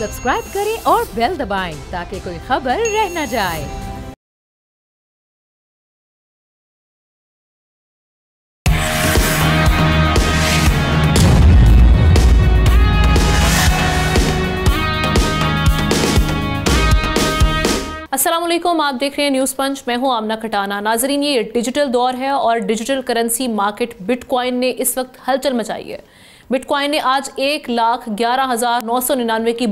Subscribe करें और bell दबाएं ताकि कोई खबर रह न जाए। अस्सलाम वालेकुम, आप देख रहे हैं न्यूज़ पंच। मैं हूं आमना खटाना। नाजरीन, ये डिजिटल दौर है और डिजिटल करेंसी मार्केट बिटकॉइन ने इस वक्त हलचल मचाई है। बिटकॉइन ने आज 1,11,999 की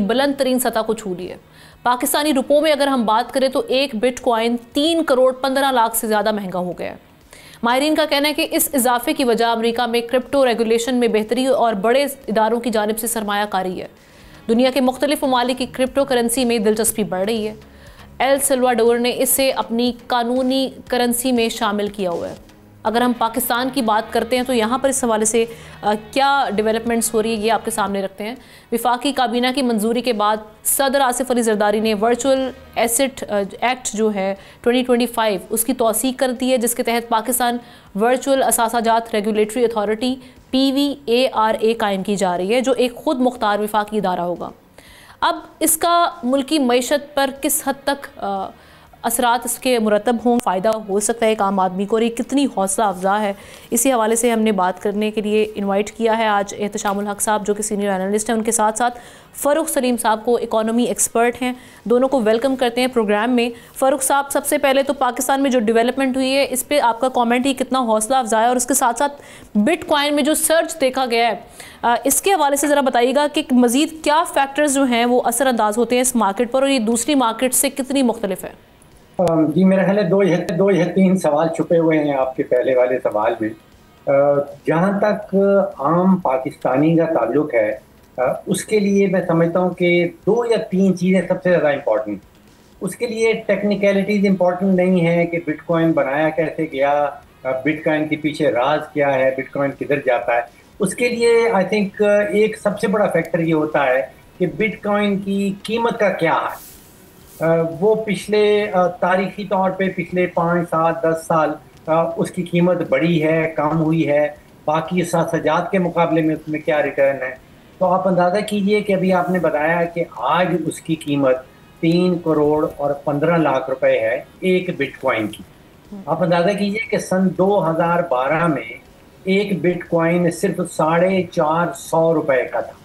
बुलंद तरीन सतह को छू ली है। पाकिस्तानी रुपयों में अगर हम बात करें तो एक बिटकॉइन 3 करोड़ 15 लाख से ज़्यादा महंगा हो गया है। माहिरीन का कहना है कि इस इजाफे की वजह अमेरिका में क्रिप्टो रेगुलेशन में बेहतरी और बड़े इदारों की जानिब से सरमायाकारी है। दुनिया के मुख्तलिफ ममालिक की क्रिप्टो करेंसी में दिलचस्पी बढ़ रही है। एल सल्वाडोर ने इसे अपनी कानूनी करेंसी में शामिल किया हुआ है। अगर हम पाकिस्तान की बात करते हैं तो यहाँ पर इस हवाले से क्या डेवलपमेंट्स हो रही है ये आपके सामने रखते हैं। विफाकी काबीना की मंजूरी के बाद सदर आसिफ अली जरदारी ने वर्चुअल एसेट एक्ट जो है 2025 उसकी तौसीक कर दी है, जिसके तहत Pakistan virtual assets regulatory authority PVARA कायम की जा रही है, जो एक खुद मुख्तार विफाकी इदारा होगा। अब इसका मुल्की मईशत पर किस हद तक असरात इसके मुरतब हों, फ़ायदा हो सकता है एक आम आदमी को, और ये कितनी हौसला अफजा है, इसी हवाले से हमने बात करने के लिए इनवाइट किया है आज एहतशामुल हक साहब जो कि सीनियर एनालिस्ट हैं, उनके साथ साथ फ़ारूक सलीम साहब को इकोनॉमी एक्सपर्ट हैं। दोनों को वेलकम करते हैं प्रोग्राम में। फ़ारूक साहब, सबसे पहले तो पाकिस्तान में जो डेवलपमेंट हुई है इस पर आपका कॉमेंट ही कितना हौसला अफजा है, और उसके साथ साथ बिटकॉइन में जो सर्च देखा गया है इसके हवाले से ज़रा बताइएगा कि मज़ीद क्या फैक्टर्स जो हैं वो असरअंदाज होते हैं इस मार्केट पर, और ये दूसरी मार्केट से कितनी मुख्तलिफ है। जी, मेरा ख्याल है दो या तीन सवाल छुपे हुए हैं आपके पहले वाले सवाल में। जहाँ तक आम पाकिस्तानी का ताल्लुक है उसके लिए मैं समझता हूँ कि 2 या 3 चीज़ें सबसे ज़्यादा इम्पोर्टेंट। उसके लिए टेक्निकलिटीज़ इम्पोर्टेंट नहीं है कि बिटकॉइन बनाया कैसे गया, बिटकॉइन के पीछे राज क्या है, बिटकॉइन किधर जाता है। उसके लिए आई थिंक एक सबसे बड़ा फैक्टर ये होता है कि बिटकॉइन की कीमत का क्या है। वो पिछले तारीखी तौर पे पिछले 5, 7, 10 साल उसकी कीमत बढ़ी है, कम हुई है, बाकी साजात के मुकाबले में उसमें क्या रिटर्न है। तो आप अंदाज़ा कीजिए कि अभी आपने बताया कि आज उसकी कीमत 3 करोड़ और 15 लाख रुपए है एक बिटकॉइन की। आप अंदाज़ा कीजिए कि सन 2012 में एक बिटकॉइन सिर्फ 450 रुपए का था।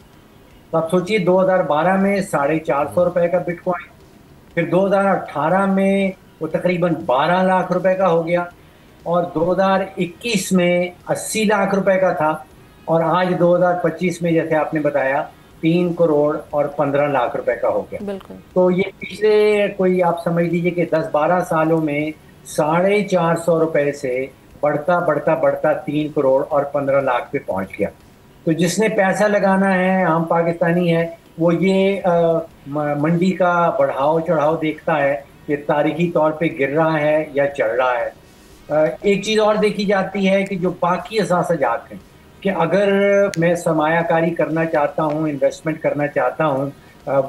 तो आप सोचिए 2012 में 450 रुपए का बिटकॉइन, फिर 2018 में वो तकरीबन 12 लाख रुपए का हो गया, और 2021 में 80 लाख रुपए का था, और आज 2025 में जैसे आपने बताया 3 करोड़ और 15 लाख रुपए का हो गया। तो ये पिछले कोई आप समझ लीजिए कि 10-12 सालों में 450 रुपए से बढ़ता बढ़ता बढ़ता 3 करोड़ और 15 लाख पे पहुंच गया। तो जिसने पैसा लगाना है, आम पाकिस्तानी है, वो ये मंडी का बढ़ाव चढ़ाव देखता है कि तारीखी तौर पे गिर रहा है या चढ़ रहा है। एक चीज़ और देखी जाती है कि जो बाकी असासाजात हैं, कि अगर मैं सरमायाकारी करना चाहता हूँ, इन्वेस्टमेंट करना चाहता हूँ,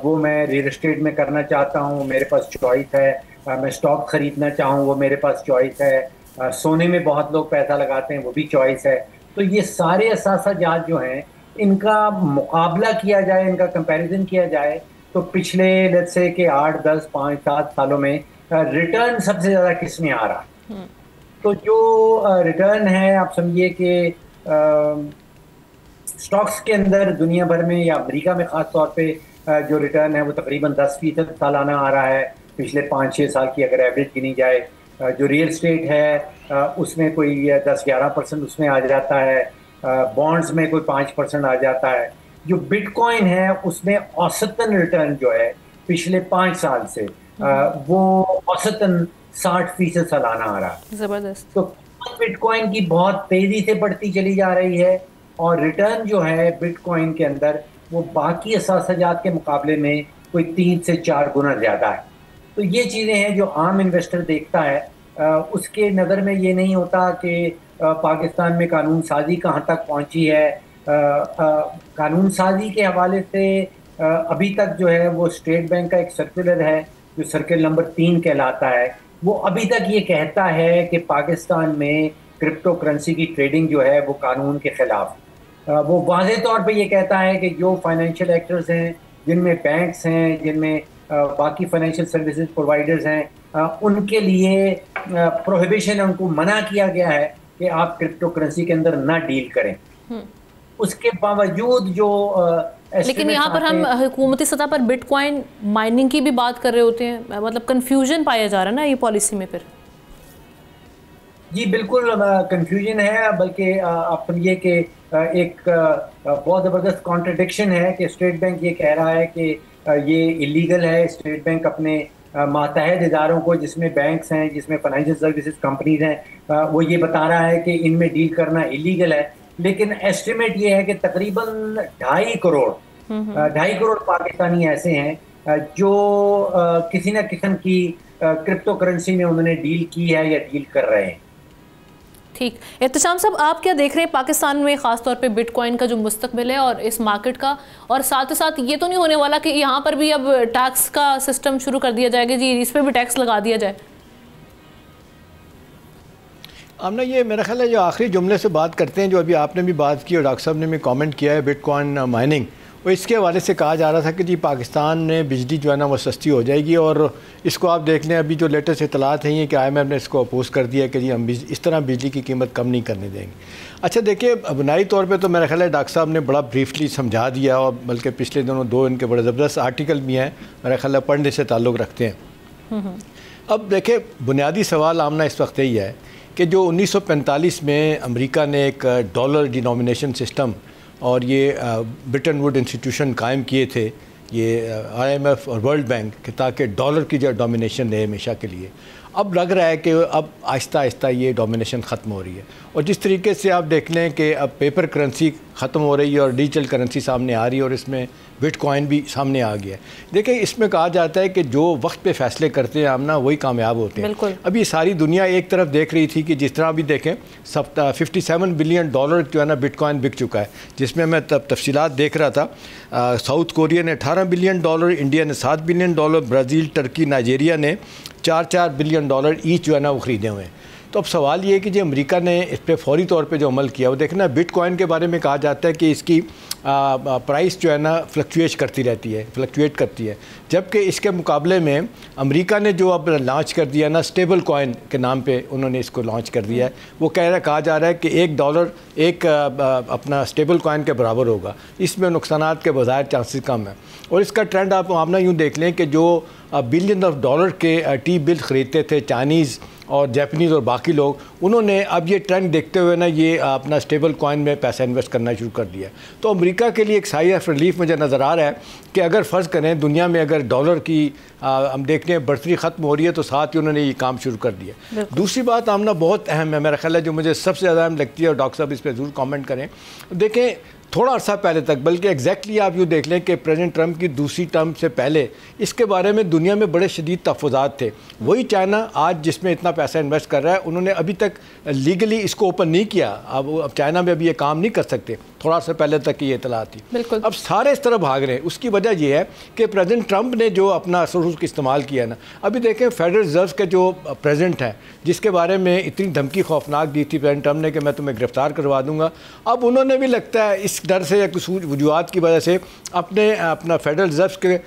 वो मैं रियल एस्टेट में करना चाहता हूँ, मेरे पास चॉइस है, मैं स्टॉक खरीदना चाहूँ, वो मेरे पास चॉइस है, सोने में बहुत लोग पैसा लगाते हैं, वो भी चॉइस है। तो ये सारे असासाजात जो हैं इनका मुकाबला किया जाए, इनका कंपैरिजन किया जाए, तो पिछले लेट्स से कि 8, 10, 5, 7 सालों में रिटर्न सबसे ज़्यादा किस में आ रहा है। तो जो रिटर्न है आप समझिए कि स्टॉक्स के अंदर दुनिया भर में या अमेरिका में ख़ास तौर पे जो रिटर्न है वो तकरीबन 10% सालाना आ रहा है पिछले 5-6 साल की अगर एवरेज गिनी जाए। जो रियल एस्टेट है उसमें कोई 10-11% उसमें आ जाता है, बॉन्ड्स में कोई 5% आ जाता है। जो बिटकॉइन है उसमें औसतन रिटर्न जो है पिछले 5 साल से वो औसतन 60% सालाना आ रहा है। जबरदस्त। तो बिटकॉइन की बहुत तेजी से बढ़ती चली जा रही है, और रिटर्न जो है बिटकॉइन के अंदर वो बाकी असासाजात के मुकाबले में कोई 3 से 4 गुना ज़्यादा है। तो ये चीज़ें हैं जो आम इन्वेस्टर देखता है, उसके नज़र में ये नहीं होता कि पाकिस्तान में कानून साजी कहाँ तक पहुँची है। कानून साजी के हवाले से अभी तक जो है वो स्टेट बैंक का एक सर्कुलर है जो सर्किल नंबर 3 कहलाता है, वो अभी तक ये कहता है कि पाकिस्तान में क्रिप्टो करेंसी की ट्रेडिंग जो है वो कानून के खिलाफ। वो वाज़े तौर पे ये कहता है कि जो फाइनेंशियल एक्टर्स हैं जिनमें बैंक्स हैं, जिनमें बाकी फाइनेंशियल सर्विसेज प्रोवाइडर्स हैं, उनके लिए प्रोहिबिशन है, उनको मना किया गया है कि आप क्रिप्टो करेंसी के अंदर ना डील करें। उसके बावजूद जो लेकिन यहाँ पर हम हुकूमती सतह पर बिटकॉइन माइनिंग की भी बात कर रहे होते हैं, मतलब कंफ्यूजन पाया जा रहा है ना ये पॉलिसी में फिर। जी बिल्कुल कंफ्यूजन है, बल्कि आप समझिए कि एक बहुत ज़बरदस्त कॉन्ट्रडिक्शन है कि स्टेट बैंक ये कह रहा है कि ये इलीगल है। स्टेट बैंक अपने मातहत इदारों को, जिसमें बैंक्स हैं, जिसमें फाइनेंशियल सर्विसेज कंपनीज हैं, वो ये बता रहा है कि इनमें डील करना इलीगल है। लेकिन एस्टिमेट ये है कि तकरीबन 2.5 करोड़ पाकिस्तानी ऐसे हैं जो किसी न किस्म की क्रिप्टो करेंसी में उन्होंने डील की है या डील कर रहे हैं। ठीक, एहतशाम साहब आप क्या देख रहे हैं पाकिस्तान में ख़ासतौर पे बिटकॉइन का जो मुस्तकबिल है और इस मार्केट का, और साथ ही साथ ये तो नहीं होने वाला कि यहाँ पर भी अब टैक्स का सिस्टम शुरू कर दिया जाएगा जी, इस पर भी टैक्स लगा दिया जाए? आमना, ये मेरा ख्याल है जो आखिरी जुमले से बात करते हैं, जो अभी आपने भी बात की और डॉक्टर साहब ने भी कमेंट किया है बिटकॉइन माइनिंग, वो इसके हवाले से कहा जा रहा था कि जी पाकिस्तान में बिजली जो है ना वो सस्ती हो जाएगी। और इसको आप देख लें, अभी जो लेटेस्ट इतलात हैं ये कि IMF ने इसको अपोज कर दिया कि जी हम इस तरह बिजली की कीमत कम नहीं करने देंगे। अच्छा देखिए, बुनियादी तौर पे तो मेरा ख्याल है डॉक्टर साहब ने बड़ा ब्रीफली समझा दिया, और बल्कि पिछले दिनों 2 इनके बड़े ज़बरदस्त आर्टिकल भी हैं, मेरा ख्याल है पढ़ने से ताल्लुक़ रखते हैं। अब देखिए, बुनियादी सवाल आमना इस वक्त यही है कि जो 1945 में अमेरिका ने एक डॉलर डिनोमिनेशन सिस्टम और ये ब्रिटन वुड इंस्टीट्यूशन कायम किए थे, ये IMF और वर्ल्ड बैंक के, ताकि डॉलर की जो डोमिनेशन रहे हमेशा के लिए। अब लग रहा है कि अब आहिस्ता आहिस्ता ये डोमिनेशन ख़त्म हो रही है, और जिस तरीके से आप देख लें कि अब पेपर करेंसी ख़त्म हो रही है और डिजिटल करेंसी सामने आ रही है, और इसमें बिटकॉइन भी सामने आ गया है। देखिए, इसमें कहा जाता है कि जो वक्त पे फैसले करते हैं हम ना, वही कामयाब होते हैं। अभी सारी दुनिया एक तरफ देख रही थी कि जिस तरह अभी देखें 57 बिलियन डॉलर जो है ना बिटकॉइन बिक चुका है, जिसमें मैं तब तफसीलात देख रहा था। साउथ कोरिया ने 18 बिलियन डॉलर, इंडिया ने 7 billion dollar, Brazil, Turkey, Nigeria ने 4-4 बिलियन डॉलर ईच जो है ना वो ख़रीदे हुए हैं। तो अब सवाल ये है कि जो अमेरिका ने इस पर फौरी तौर पे जो अमल किया, वो देखना, बिटकॉइन के बारे में कहा जाता है कि इसकी प्राइस जो है ना फ्लक्चुएट करती है, जबकि इसके मुकाबले में अमेरिका ने जो अब लॉन्च कर दिया ना, स्टेबल कॉइन के नाम पे उन्होंने इसको लॉन्च कर दिया है। वो कहा जा रहा है कि $1 एक अपना स्टेबल कॉइन के बराबर होगा, इसमें नुकसानात के बजाय चांसेस कम है। और इसका ट्रेंड आप आमना यूँ देख लें कि जो बिलियन ऑफ डॉलर के टी बिल ख़रीदते थे चाइनीज़ और जैपनीज़ और बाकी लोग, उन्होंने अब ये ट्रेंड देखते हुए ना ये अपना स्टेबल कॉइन में पैसा इन्वेस्ट करना शुरू कर दिया। तो अमेरिका के लिए एक साई ऑफ रिलीफ मुझे नज़र आ रहा है कि अगर फ़र्ज़ करें दुनिया में अगर डॉलर की हम देखते हैं बढ़तरी ख़त्म हो रही है, तो साथ ही उन्होंने ये काम शुरू कर दिया। दूसरी बात आमना बहुत अहम है, मेरा ख्याल है, जो मुझे सबसे ज़्यादा अहम लगती है, और डॉक्टर साहब इस पर ज़रूर कमेंट करें। देखें, थोड़ा अर्सा पहले तक, बल्कि एग्जैक्टली आप यूँ देख लें कि प्रेसिडेंट ट्रंप की दूसरी टर्म से पहले इसके बारे में दुनिया में बड़े शदीद तहफ़्फ़ुज़ात थे। वही चाइना आज जिसमें इतना पैसा इन्वेस्ट कर रहा है, उन्होंने अभी तक लीगली इसको ओपन नहीं किया। अब चाइना में अभी ये काम नहीं कर सकते, थोड़ा सा पहले तक की ये इतला थी। अब सारे इस तरह भाग रहे हैं। उसकी वजह यह है कि प्रेसिडेंट ट्रंप ने जो अपना सूरज इस्तेमाल किया ना, अभी देखें फेडरल रिजर्व के जो प्रेसिडेंट हैं, जिसके बारे में इतनी धमकी खौफनाक दी थी प्रेसिडेंट ट्रंप ने कि मैं तुम्हें गिरफ्तार करवा दूंगा, अब उन्होंने भी लगता है इस डर से या कुछ वजूहत की वजह से अपना फेडरल रिजर्व के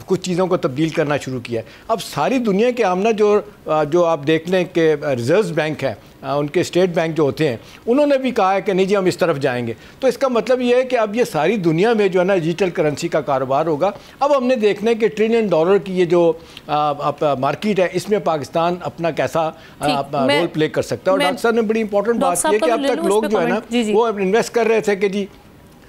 कुछ चीज़ों को तब्दील करना शुरू किया है। अब सारी दुनिया के आमना जो आप देख लें कि रिजर्व बैंक है, उनके स्टेट बैंक जो होते हैं, उन्होंने भी कहा है कि नहीं जी हम इस तरफ जाएंगे। तो इसका मतलब ये है कि अब ये सारी दुनिया में जो है ना डिजिटल करेंसी का कारोबार होगा। अब हमने देखना है कि $1 ट्रिलियन की ये जो मार्केट है, इसमें पाकिस्तान अपना कैसा रोल प्ले कर सकता है। और डॉक्टर साहब ने बड़ी इंपॉर्टेंट बात की कि अब तक लोग जो है ना वो इन्वेस्ट कर रहे थे कि जी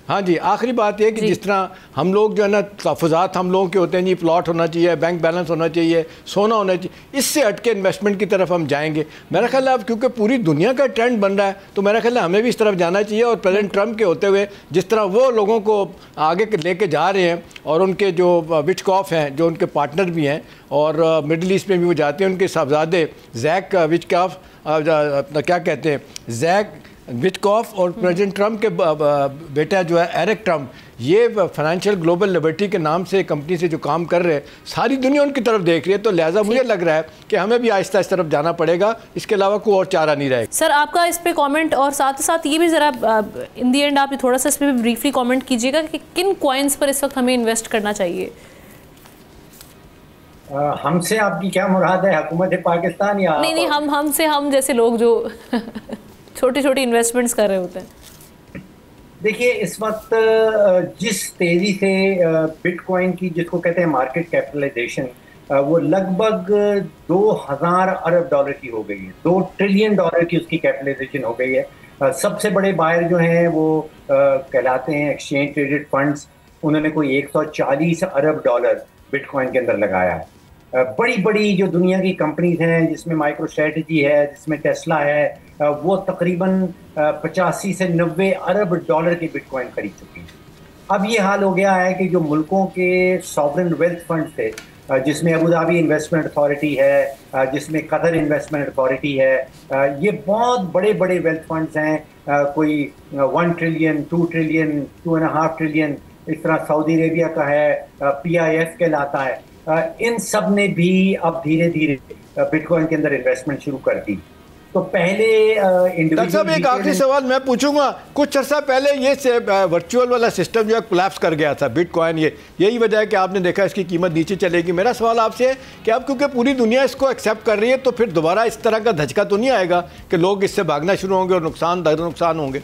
हाँ जी, आखिरी बात यह कि जिस तरह हम लोग जो है ना तहफ़्फ़ुज़ात हम लोगों के होते हैं जी, प्लॉट होना चाहिए, बैंक बैलेंस होना चाहिए, सोना होना चाहिए, इससे हट के इन्वेस्टमेंट की तरफ हम जाएंगे। मेरा ख्याल है अब क्योंकि पूरी दुनिया का ट्रेंड बन रहा है, तो मेरा ख्याल है हमें भी इस तरफ जाना चाहिए। और प्रेसिडेंट ट्रंप के होते हुए जिस तरह वो लोगों को आगे लेके जा रहे हैं, और उनके जो विटकॉफ हैं, जो उनके पार्टनर भी हैं, और मिडल ईस्ट में भी वो जाते हैं, उनके साहबजादे जैक विटकॉफ, अपना क्या कहते हैं, जैक विटकॉफ और प्रेसिडेंट ट्रंप के बेटा जो है एरिक ट्रंप, ये फाइनेंशियल ग्लोबल लिबर्टी के नाम से कंपनी से जो काम कर रहे हैं, सारी दुनिया उनकी तरफ देख रही है। तो लिहाजा मुझे लग रहा है कि हमें भी आहिस्ता इस तरफ जाना पड़ेगा, इसके अलावा कोई और चारा नहीं रहेगा। सर, आपका इस पे कमेंट, और साथ ही साथ ये भी ज़रा इन दी एंड आप थोड़ा सा इस पर भी ब्रीफली कमेंट कीजिएगा कि किन कॉइन्स पर इस वक्त हमें इन्वेस्ट करना चाहिए। हमसे आपकी क्या मुराद है, हुकूमत पाकिस्तान या नहीं, हम जैसे लोग जो छोटी छोटी इन्वेस्टमेंट्स कर रहे होते हैं। देखिए, इस वक्त जिस तेजी से बिटकॉइन की, जिसको कहते हैं मार्केट कैपिटलाइजेशन, वो लगभग 2000 अरब डॉलर की हो गई है। 2 ट्रिलियन डॉलर की उसकी कैपिटलाइजेशन हो गई है। सबसे बड़े बायर जो हैं वो कहलाते हैं एक्सचेंज ट्रेडेड फंड्स। उन्होंने कोई 140 अरब डॉलर बिटकॉइन के अंदर लगाया है। बड़ी बड़ी जो दुनिया की कंपनीज हैं, जिसमें माइक्रो स्ट्रेटजी है, जिसमें टेस्ला है, वो तकरीबन 85 से 90 अरब डॉलर की बिटकॉइन खरीद चुकी है। अब ये हाल हो गया है कि जो मुल्कों के सॉवरेन वेल्थ फंड थे, जिसमें अबू धाबी इन्वेस्टमेंट अथॉरिटी है, जिसमें कतर इन्वेस्टमेंट अथॉरिटी है, ये बहुत बड़े बड़े वेल्थ फंड्स हैं। कोई 1 ट्रिलियन, 2 ट्रिलियन, 2.5 ट्रिलियन, इस तरह सऊदी अरेबिया का है, PIF कहलाता है। इन सब ने भी अब धीरे धीरे बिटकॉइन के अंदर इन्वेस्टमेंट शुरू कर दी। तो पहले डॉक्टर साहब, एक आखिरी सवाल मैं पूछूंगा। कुछ अर्सा पहले ये वर्चुअल वाला सिस्टम जो है कोलैप्स कर गया था बिटकॉइन, यही वजह है कि आपने देखा इसकी कीमत नीचे चलेगी। मेरा सवाल आपसे है कि अब क्योंकि पूरी दुनिया इसको एक्सेप्ट कर रही है, तो फिर दोबारा इस तरह का धचका तो नहीं आएगा कि लोग इससे भागना शुरू होंगे और नुकसान होंगे?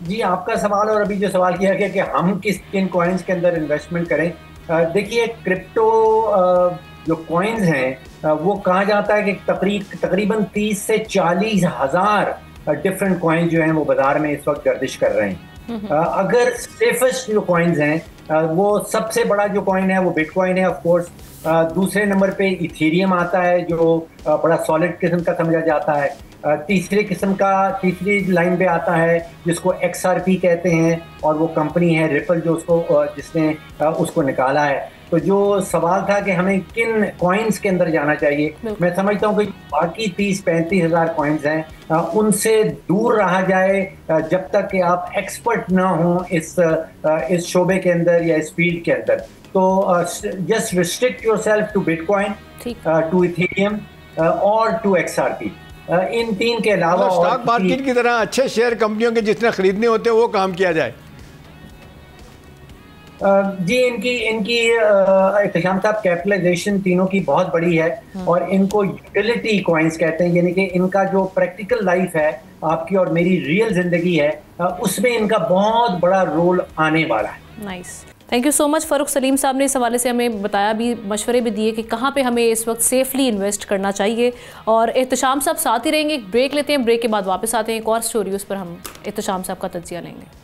जी, आपका सवाल और अभी जो सवाल किया गया कि हम किन कॉइन्स के अंदर इन्वेस्टमेंट करें, देखिए, क्रिप्टो जो कॉइन्स हैं वो कहा जाता है कि तकरीबन 30 से 40 हज़ार डिफरेंट कॉइन्स जो हैं वो बाजार में इस वक्त गर्दिश कर रहे हैं। अगर सेफेस्ट जो कॉइन्स हैं, वो सबसे बड़ा जो कॉइन है वो बिटकॉइन है, ऑफ कोर्स। दूसरे नंबर पे इथेरियम आता है, जो बड़ा सॉलिड किस्म का समझा जाता है। तीसरी लाइन पे आता है जिसको XRP कहते हैं, और वो कंपनी है रिपल जिसने उसको निकाला है। तो जो सवाल था कि हमें किन कॉइन्स के अंदर जाना चाहिए, मैं समझता हूँ कि बाकी 30-35 हज़ार कॉइन्स हैं, उनसे दूर रहा जाए जब तक कि आप एक्सपर्ट ना हो इस शोबे के अंदर या इस फील्ड के अंदर। तो just restrict yourself to bitcoin, to ethereum और टू XRP। इन 3 के अलावा स्टॉक मार्केट की तरह अच्छे शेयर कंपनियों के जितने खरीदने होते हैं वो काम किया जाए। जी, इनकी इख्तिशाम साहब कैपिटलाइजेशन तीनों की बहुत बड़ी है, और इनको यूटिलिटी कॉइन्स कहते हैं, यानी कि इनका जो प्रैक्टिकल लाइफ है, आपकी और मेरी रियल जिंदगी है, उसमें इनका बहुत बड़ा रोल आने वाला है। Nice, thank you so much. Farooq Salim साहब ने इस हवाले से हमें बताया भी, मशवरे भी दिए कि कहाँ पे हमें इस वक्त सेफली इन्वेस्ट करना चाहिए। और एहतशाम साहब साथ ही रहेंगे, एक ब्रेक लेते हैं, ब्रेक के बाद वापस आते हैं, एक और स्टोरी उस पर हम एहतशाम साहब का तज्जिया लेंगे।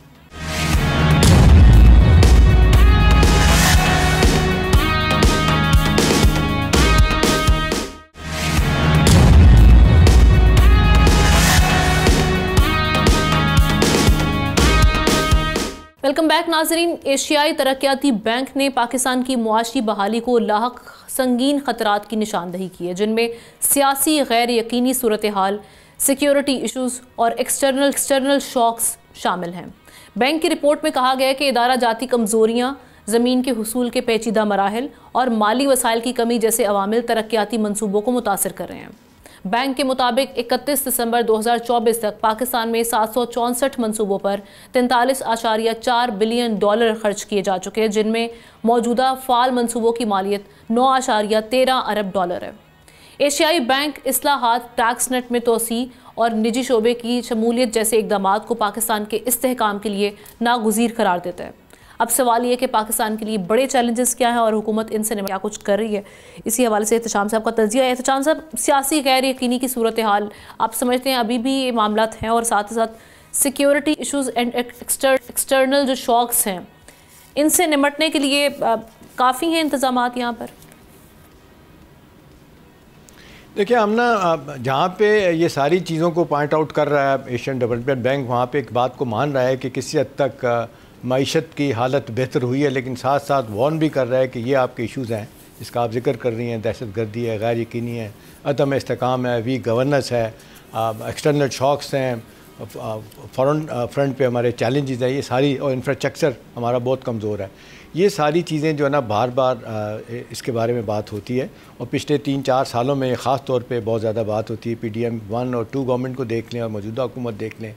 वेलकम बैक नाजरीन। एशियाई तरक्याती बैंक ने पाकिस्तान की मुआशी बहाली को लाहक संगीन खतरात की निशानदही की है, जिनमें सियासी गैर यकीनी सूरत हाल, सिक्योरिटी इशूज़ और एक्सटर्नल शॉक्स शामिल हैं। बैंक की रिपोर्ट में कहा गया है कि इदारा जाती कमज़ोरियाँ, ज़मीन के हुसूल के पेचीदा मराहिल और माली वसाइल की कमी जैसे अवामिल तरक्याती मनसूबों को मुतासिर कर रहे हैं। बैंक के मुताबिक 31 दिसंबर 2024 तक पाकिस्तान में 764 मनसूबों पर 43.4 बिलियन डॉलर खर्च किए जा चुके हैं, जिनमें मौजूदा फ़ाल मनसूबों की मालियत 9.13 अरब डॉलर है। एशियाई बैंक इस्लाहात, टैक्स नेट में तोसी और निजी शोबे की शमूलियत जैसे इक़दाम को पाकिस्तान के इस्तेहकाम के लिए नागुज़ीर करार देता है। अब सवाल ये कि पाकिस्तान के लिए बड़े चैलेंजेस क्या हैं और हुकूमत इनसे क्या कुछ कर रही है। इसी हवाले से एहतशाम साहब का तज्जिया है। एहतशाम साहब, सियासी गैर यकीनी की सूरत हाल आप समझते हैं अभी भी ये मामला हैं, और साथ ही साथ सिक्योरिटी इशूज़ एंड एक्सटर्नल जो शॉक्स हैं, इनसे निमटने के लिए काफ़ी हैं इंतज़ामात यहाँ पर? देखिए, हम ना जहाँ पे ये सारी चीज़ों को पॉइंट आउट कर रहा है एशियन डेवलपमेंट बैंक, वहाँ पे एक बात को मान रहा है कि किसी हद तक मईशत की हालत बेहतर हुई है, लेकिन साथ साथ वार्न भी कर रहा है कि ये आपके इश्यूज़ हैं जिसका आप जिक्र कर रही हैं, दहशत गर्दी है, गैर यकीनी है, अदम इस्तेकाम है, वीक गवर्नेंस है, एक्सटर्नल शॉक्स हैं, फॉरेन फ्रंट पे हमारे चैलेंजेस हैं, ये सारी, और इंफ्रास्ट्रक्चर हमारा बहुत कमज़ोर है। ये सारी चीज़ें जो है ना बार बार इसके बारे में बात होती है, और पिछले 3-4 सालों में ख़ास तौर पे बहुत ज़्यादा बात होती है। PDM 1 और 2 गवर्नमेंट को देख लें और मौजूदा हुकूमत देख लें,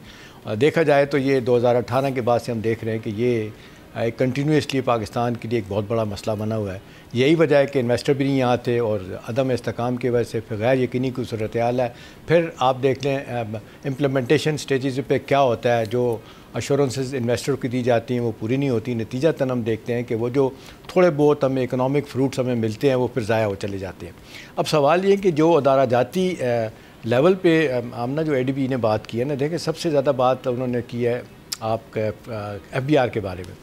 देखा जाए तो ये 2018 के बाद से हम देख रहे हैं कि ये कंटिन्यूसली पाकिस्तान के लिए एक बहुत बड़ा मसला बना हुआ है। यही वजह है कि इन्वेस्टर भी नहीं यहाँ थे, और अदम इस्तेकाम की वजह से फिर गैर यकीनी की सूरत हाल है। फिर आप देख लें इम्प्लीमेंटेशन स्टेजेस पे क्या होता है, जो अश्योरेंसेस इन्वेस्टर को दी जाती हैं वो पूरी नहीं होती। नतीजतन हम देखते हैं कि वो जो थोड़े बहुत हमें इकनॉमिक फ्रूट्स हमें मिलते हैं वो फिर ज़ाया हो चले जाते हैं। अब सवाल ये कि जो अदारा जाती लेवल पे आमना जो ADB ने बात की है ना, देखें सबसे ज़्यादा बात उन्होंने की है आपके FBR के बारे में,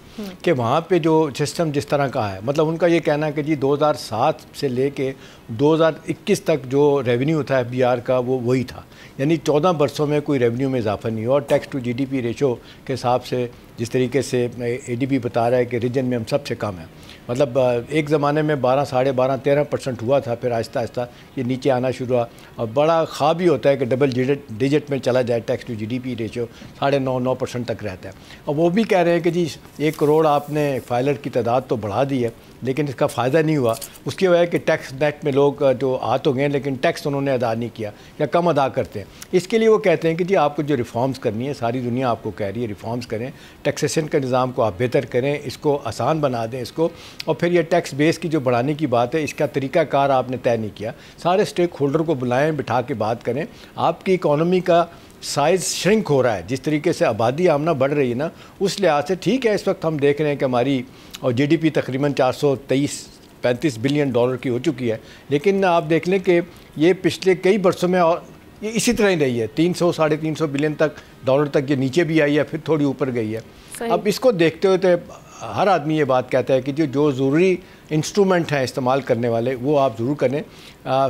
कि वहाँ पे जो सिस्टम जिस तरह का है, मतलब उनका ये कहना है कि जी 2007 से लेके 2021 तक जो रेवेन्यू था FBR का वो वही था, यानी 14 बरसों में कोई रेवेन्यू में इजाफा नहीं हुआ। और टैक्स टू GDP रेशो के हिसाब से जिस तरीके से ADB बता रहा है कि रीजन में हम सबसे कम है, मतलब एक ज़माने में 12, 12.5, 13% हुआ था, फिर आहिस्ता आहिस्ता ये नीचे आना शुरू हुआ। और बड़ा ख्वाब ही होता है कि डबल डिजिट में चला जाए, टैक्स टू GDP रेशो 9.5% तक रहता है। और वो भी कह रहे हैं कि जी 1 करोड़ आपने फाइलर की तादाद तो बढ़ा दी है, लेकिन इसका फ़ायदा नहीं हुआ। उसकी वजह है कि टैक्स नेट में लोग जो आ तो गए, लेकिन टैक्स उन्होंने अदा नहीं किया या कम अदा करते हैं। इसके लिए वो कहते हैं कि जी आपको जो रिफॉर्म्स करनी है, सारी दुनिया आपको कह रही है रिफॉर्म्स करें, टैक्सेशन के निज़ाम को आप बेहतर करें, इसको आसान बना दें इसको, और फिर ये टैक्स बेस की जो बढ़ाने की बात है, इसका तरीक़ाकार आपने तय नहीं किया। सारे स्टेक होल्डर को बुलाएं, बिठा के बात करें। आपकी इकॉनमी का साइज़ श्रिंक हो रहा है, जिस तरीके से आबादी आमना बढ़ रही है ना, उस लिहाज से ठीक है। इस वक्त हम देख रहे हैं कि हमारी और GDP तकरीबन 423-35 बिलियन डॉलर की हो चुकी है, लेकिन आप देख लें कि ये पिछले कई बरसों में और ये इसी तरह ही रही है, 300-350 बिलियन तक डॉलर तक ये नीचे भी आई है, फिर थोड़ी ऊपर गई है। अब इसको देखते हुए तो हर आदमी ये बात कहता है कि जो ज़रूरी इंस्ट्रूमेंट हैं इस्तेमाल करने वाले वो आप ज़रूर करें।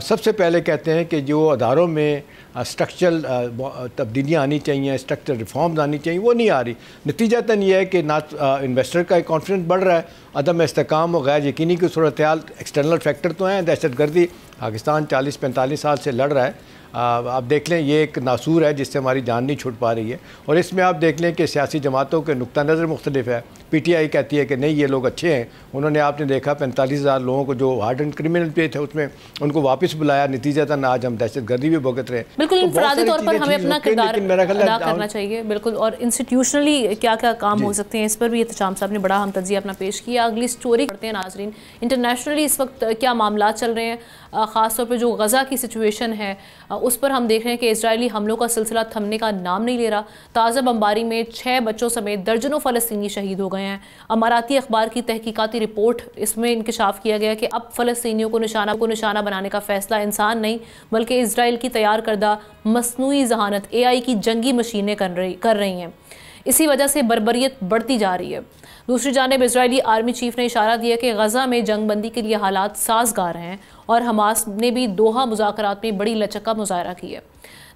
सबसे पहले कहते हैं कि जो अदारों में स्ट्रक्चरल तब्दीलियाँ आनी चाहिए, स्ट्रक्चरल रिफॉर्म्स आनी चाहिए, वो नहीं आ रही। नतीजतन ये है कि ना इन्वेस्टर का कॉन्फिडेंस बढ़ रहा है, अदम इस्तेकाम और गैर यकीनी की सूरत हाल, एक्सटर्नल फैक्टर तो हैं, दहशतगर्दी पाकिस्तान 40-45 साल से लड़ रहा है। आप देख लें ये एक नासूर है जिससे हमारी जान नहीं छूट पा रही है। और इसमें आप देख लें कि सियासी जमातों के नुक्ता नज़र मुख्तलिफ है। PTI कहती है कि नहीं ये लोग अच्छे हैं, उन्होंने आपने देखा 45,000 लोगों को जो हार्ड एंड क्रिमिनल पे थे उसमें उनको वापस बुलाया, नतीजतन आज हम दहशतगर्दी भी भुगत रहे हैं। बिल्कुल इंफरादी तौर पर हमें अपना किरदार अदा करना चाहिए, बिल्कुल। और इंस्टीट्यूशनली क्या क्या काम हो सकते हैं, इस पर भी एहतशाम साहब ने बड़ा हम तज्जिया अपना पेश किया। अगली स्टोरी करते हैं नाजरीन। इंटरनेशनली इस वक्त क्या मामला चल रहे हैं, ख़ास तौर पर जो गज़ा की सिचुएशन है उस पर हम देख रहे हैं कि इजरायली हमलों का सिलसिला थमने का नाम नहीं ले रहा। ताज़ा बमबारी में 6 बच्चों समेत दर्जनों फ़लस्तीनी शहीद हो गए हैं। अमाराती अखबार की तहकीकाती रिपोर्ट इसमें इंकशाफ किया गया कि अब फ़लस्तीनियों को निशाना बनाने का फ़ैसला इंसान नहीं बल्कि इजराइल की तैयार करदा मसनूई जहानत AI की जंगी मशीनें कर रही हैं। इसी वजह से बर्बरियत बढ़ती जा रही है। दूसरी जानिब इजरायली आर्मी चीफ ने इशारा दिया कि गज़ा में जंगबंदी के लिए हालात साजगार हैं और हमास ने भी दोहा मुज़ाकरात में बड़ी लचक का मुजाहरा की है।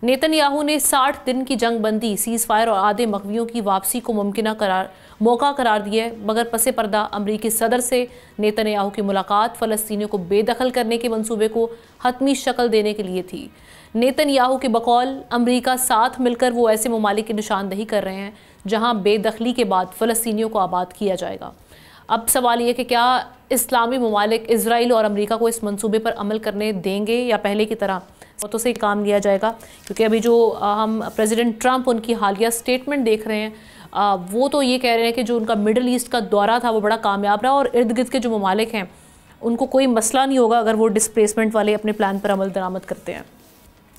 नेतन्याहू ने 60 दिन की जंगबंदी, सीज़ फायर और आधे मग़वियों की वापसी को मौका करार दिया है, मगर पसे पर्दा अमरीकी सदर से नेतन्याहू की मुलाकात फ़लस्तीनियों को बेदखल करने के मंसूबे को हतमी शक्ल देने के लिए थी। नेतन्याहू के बकौल अमरीका साथ मिलकर वो ऐसे ममालिक की निशानदही कर रहे हैं जहां बेदखली के बाद फ़लस्तीनियों को आबाद किया जाएगा। अब सवाल ये कि क्या इस्लामी ममालिक इजराइल और अमरीका को इस मंसूबे पर अमल करने देंगे या पहले की तरह तो से काम लिया जाएगा, क्योंकि अभी जो हम प्रेसिडेंट ट्रंप उनकी हालिया स्टेटमेंट देख रहे हैं वो तो ये कह रहे हैं कि जो उनका मिडल ईस्ट का दौरा था वो बड़ा कामयाब रहा और इर्द गिर्द के जो ममालिक हैं उनको कोई मसला नहीं होगा अगर वो डिस्प्लेसमेंट वाले अपने प्लान पर अमल दरामद करते हैं।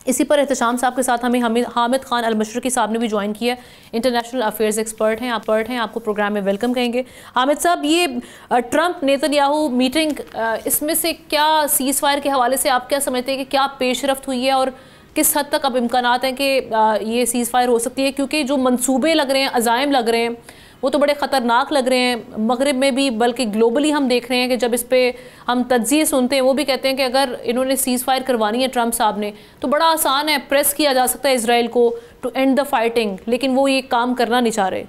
इसी पर एहतशाम साहब के साथ हमें हामिद खान अल-मशरकी साहब ने भी ज्वाइन किया है, इंटरनेशनल अफेयर्स एक्सपर्ट हैं, आपको प्रोग्राम में वेलकम कहेंगे। हामिद साहब, ये ट्रंप नेतन्याहू मीटिंग, इसमें से क्या सीज़ फायर के हवाले से आप क्या समझते हैं कि क्या पेशरफ्त हुई है और किस हद तक अब इम्कानात हैं कि ये सीज़ फायर हो सकती है? क्योंकि जो मंसूबे लग रहे हैं, अज़ाइम लग रहे हैं, वो तो बड़े ख़तरनाक लग रहे हैं मगरिब में भी, बल्कि ग्लोबली हम देख रहे हैं कि जब इस पर हम तज्ज़िये सुनते हैं वो भी कहते हैं कि अगर इन्होंने सीज़ फायर करवानी है ट्रंप साहब ने तो बड़ा आसान है, प्रेस किया जा सकता है इसराइल को टू एंड द फाइटिंग, लेकिन वो ये काम करना नहीं चाह रहे।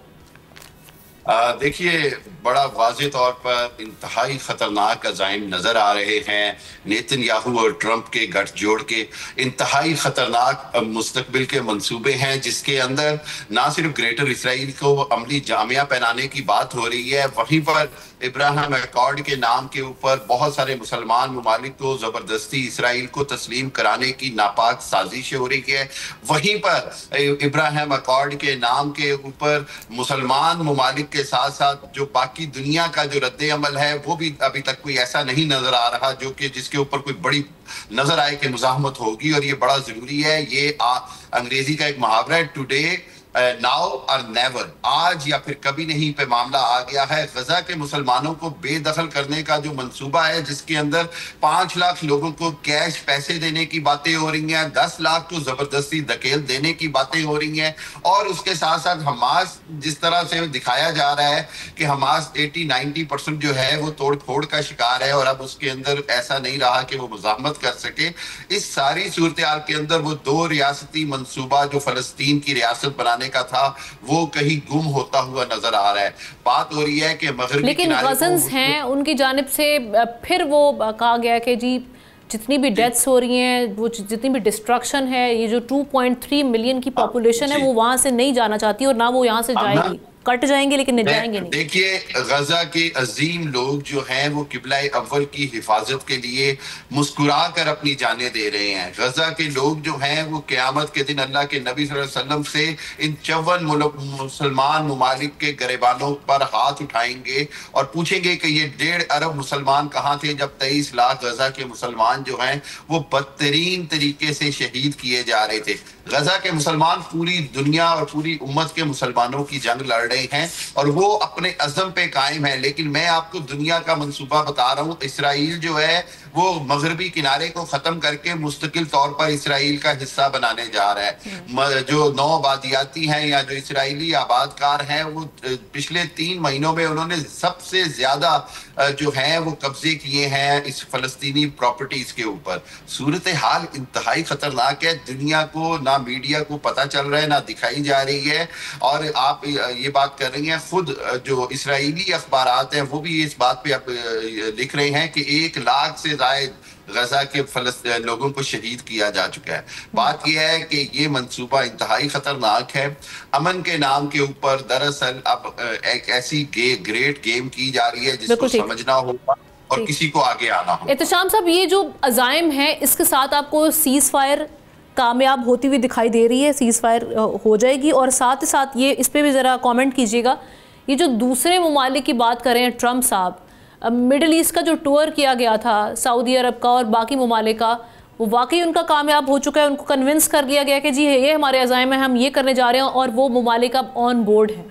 देखिए, बड़ा वाज़े तौर पर इंतहाई खतरनाक अज़ाइम नजर आ रहे हैं। नेतन्याहू और ट्रंप के गठजोड़ के इंतहाई खतरनाक मुस्तकबिल के मंसूबे हैं, जिसके अंदर ना सिर्फ ग्रेटर इसराइल को अमली जामिया पहनाने की बात हो रही है, वहीं पर इब्राहिम अकॉर्ड के नाम के ऊपर बहुत सारे मुसलमान ममालिक को जबरदस्ती इसराइल को तस्लीम कराने की नापाक साजिश हो रही है। वहीं पर इब्राहिम अकॉर्ड के नाम के ऊपर मुसलमान ममालिक के साथ साथ जो बाकी दुनिया का जो रद्द अमल है वो भी अभी तक कोई ऐसा नहीं नजर आ रहा जो कि जिसके ऊपर कोई बड़ी नजर आए कि मुजाहमत होगी, और ये बड़ा जरूरी है। ये अंग्रेजी का एक मुहावरा है, टुडे नाउ और नेवर, आज या फिर कभी नहीं पे मामला आ गया है। गजा के मुसलमानों को बेदखल करने का जो मंसूबा है, जिसके अंदर 5 लाख लोगों को कैश पैसे देने की बातें हो रही हैं, 10 लाख को जबरदस्ती धकेल देने की बातें हो रही हैं, और उसके साथ साथ हमास जिस तरह से दिखाया जा रहा है कि हमास 80-90% जो है वो तोड़ फोड़ का शिकार है, और अब उसके अंदर ऐसा नहीं रहा कि वो मुजाहमत कर सके। इस सारी सूरत हाल के अंदर वो 2 रियासती मंसूबा जो फलस्तीन की रियासत बनाने का था वो कहीं गुम होता हुआ नजर आ रहा है। बात हो रही है कि मगरबी लेकिन गजन्स हैं उनकी जानिब से फिर वो कहा गया कि जी जितनी भी डेथ्स हो रही हैं, वो जितनी भी डिस्ट्रक्शन है, ये जो 2.3 मिलियन की पॉपुलेशन है वो वहां से नहीं जाना चाहती और ना वो यहाँ से जाएगी। कट जाएंगे लेकिन नहीं जाएंगे नहीं। देखिए, गजा के अजीम लोग जो हैं वो किबला अव्वल की हिफाजत के लिए मुस्कुरा कर अपनी जानें दे रहे हैं। गजा के लोग जो हैं वो क़यामत के दिन अल्लाह के नबी सल्लल्लाहु अलैहि वसल्लम से इन 54 मुसलमान ममालिक के गरेबानों पर हाथ उठाएंगे और पूछेंगे कि ये 1.5 अरब मुसलमान कहाँ थे जब 23 लाख गजा के मुसलमान जो हैं वो बदतरीन तरीके से शहीद किए जा रहे थे। गजा के मुसलमान पूरी दुनिया और पूरी उम्मत के मुसलमानों की जंग लड़ रहे हैं और वो अपने अज़म पे कायम है। लेकिन मैं आपको दुनिया का मंसूबा बता रहा हूँ, इसराइल जो है वो मगरबी किनारे को खत्म करके मुस्तकिल तौर पर इसराइल का हिस्सा बनाने जा रहा है। जो नौ आबादियाती हैं या जो इसराइली आबादकार हैं वो पिछले 3 महीनों में उन्होंने सबसे ज्यादा जो है वो कब्जे किए हैं इस फलस्तीनी प्रॉपर्टीज के ऊपर। सूरत हाल इंतहाई खतरनाक है, दुनिया को ना मीडिया को पता चल रहा है ना दिखाई जा रही है। और आप ये बात कर रही हैं, खुद जो इसराइली अखबारात हैं वो भी इस बात पे अब लिख रहे हैं कि 1 लाख से गजा के लोगों को शहीद किया जा चुका है। बात यह है कि ये मंसूबा इंतहाई खतरनाक है। अमन के नाम के ऊपर दरअसल अब एक ऐसी ग्रेट गेम की जा रही है जिसको समझना होगा और किसी को आगे आना होगा। एहतशाम साहब, ये जो अज़ाइम है इसके साथ आपको सीज फायर कामयाब होती हुई दिखाई दे रही है, सीज फायर हो जाएगी? और साथ ही साथ ये इस पर भी ज़रा कमेंट कीजिएगा, ये जो दूसरे ममालिक की बात कर रहे हैं ट्रंप साहब, मिडल ईस्ट का जो टूर किया गया था सऊदी अरब का और बाकी ममालिक का, वो वाकई उनका कामयाब हो चुका है? उनको कन्विंस कर लिया गया कि जी ये हमारे अज़ाइम है, हम ये करने जा रहे हैं, और वो ममालिक अब ऑन बोर्ड हैं?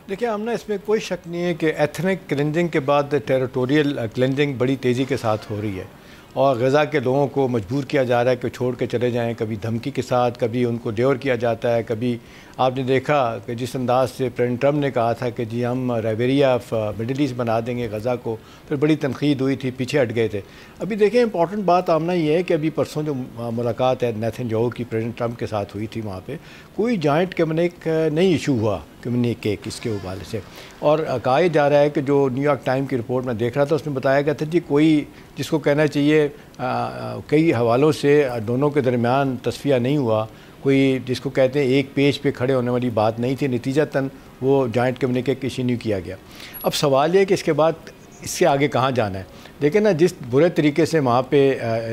देखिए आमना, इसमें कोई शक नहीं है कि एथनिक क्लिनजिंग के बाद टेरिटोरियल क्लिनजिंग बड़ी तेज़ी के साथ हो रही है और गज़ा के लोगों को मजबूर किया जा रहा है कि छोड़ के चले जाएं, कभी धमकी के साथ, कभी उनको ड्योर किया जाता है। कभी आपने देखा कि जिस अंदाज से प्रेसिडेंट ट्रंप ने कहा था कि जी हम राइवेरिया ऑफ मिडिल ईस्ट बना देंगे गज़ा को, फिर बड़ी तनकीद हुई थी, पीछे हट गए थे। अभी देखें इंपॉर्टेंट बात आमना ये है कि अभी परसों जो मुलाकात है नेतन्याहू की प्रेसिडेंट ट्रंप के साथ हुई थी, वहाँ पे कोई जॉइंट कम्युनिके नहीं इशू हुआ, कम्युनिके इसके हवाले से। और कहा जा रहा है कि जो न्यूयॉर्क टाइम की रिपोर्ट में देख रहा था उसमें बताया गया था जी कोई जिसको कहना चाहिए कई हवालों से दोनों के दरमियान तस्फिया नहीं हुआ, कोई जिसको कहते हैं एक पेज पे खड़े होने वाली बात नहीं थी, नतीजतन वो जॉइंट कम्युनिके इशू नहीं किया गया। अब सवाल ये कि इसके बाद इससे आगे कहाँ जाना है। लेकिन ना जिस बुरे तरीके से वहाँ पे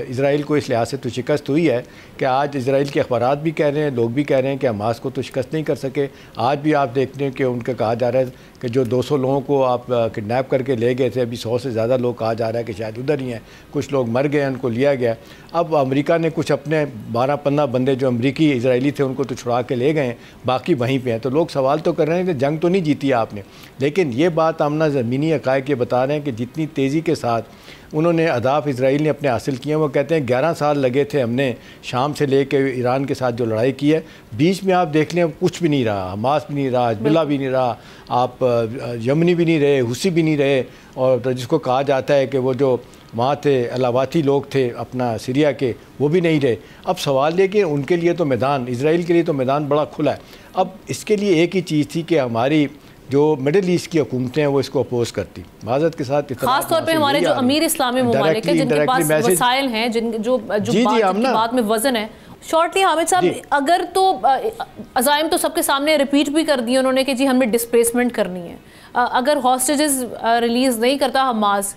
इज़राइल को इस लिहाज से तो शिकस्त हुई है कि आज इज़राइल के अखबारात भी कह रहे हैं, लोग भी कह रहे हैं कि हमास को तो शिकस्त नहीं कर सके। आज भी आप देखते हैं कि उनका कहा जा रहा है कि जो 200 लोगों को आप किडनैप करके ले गए थे, अभी 100 से ज़्यादा लोग कहा जा रहा है कि शायद उधर ही हैं, कुछ लोग मर गए, उनको लिया गया। अब अमेरिका ने कुछ अपने 12-15 बंदे जो अमरीकी इजरायली थे उनको तो छुड़ा के ले गए, बाकी वहीं पे हैं। तो लोग सवाल तो कर रहे हैं कि जंग तो नहीं जीती आपने, लेकिन ये बात आमना ज़मीनी हक़ाइक़ ये बता रहे हैं कि जितनी तेज़ी के साथ उन्होंने अहदाफ इसराइल ने अपने हासिल किए हैं। वो कहते हैं 11 साल लगे थे हमने शाम से लेके ईरान के साथ जो लड़ाई की है, बीच में आप देख लें कुछ भी नहीं रहा, हमास भी नहीं रहा, हिजबुल्लाह भी नहीं रहा, आप यमनी भी नहीं रहे, हुसी भी नहीं रहे, और जिसको कहा जाता है कि वो जो वहाँ थे अलावाती लोग थे अपना सीरिया के, वो भी नहीं रहे। अब सवाल ये कि उनके लिए तो मैदान, इसराइल के लिए तो मैदान बड़ा खुला है। अब इसके लिए एक ही चीज़ थी कि हमारी जो मिडिल ईस्ट की हुकूमतें हैं वो इसको अपोज करती, माजरत के साथ। खास तौर पे हमारे जो अमीर इस्लामी ममालिक हैं जिनके पास वसाइल हैं, जो बात में वजन है। शॉर्टली हामिद साहब, अगर तो अज़ाइम तो सबके सामने रिपीट भी कर दिए उन्होंने कि जी हमें डिस्प्लेसमेंट करनी है, अगर हॉस्टेजेस रिलीज़ नहीं करता हमास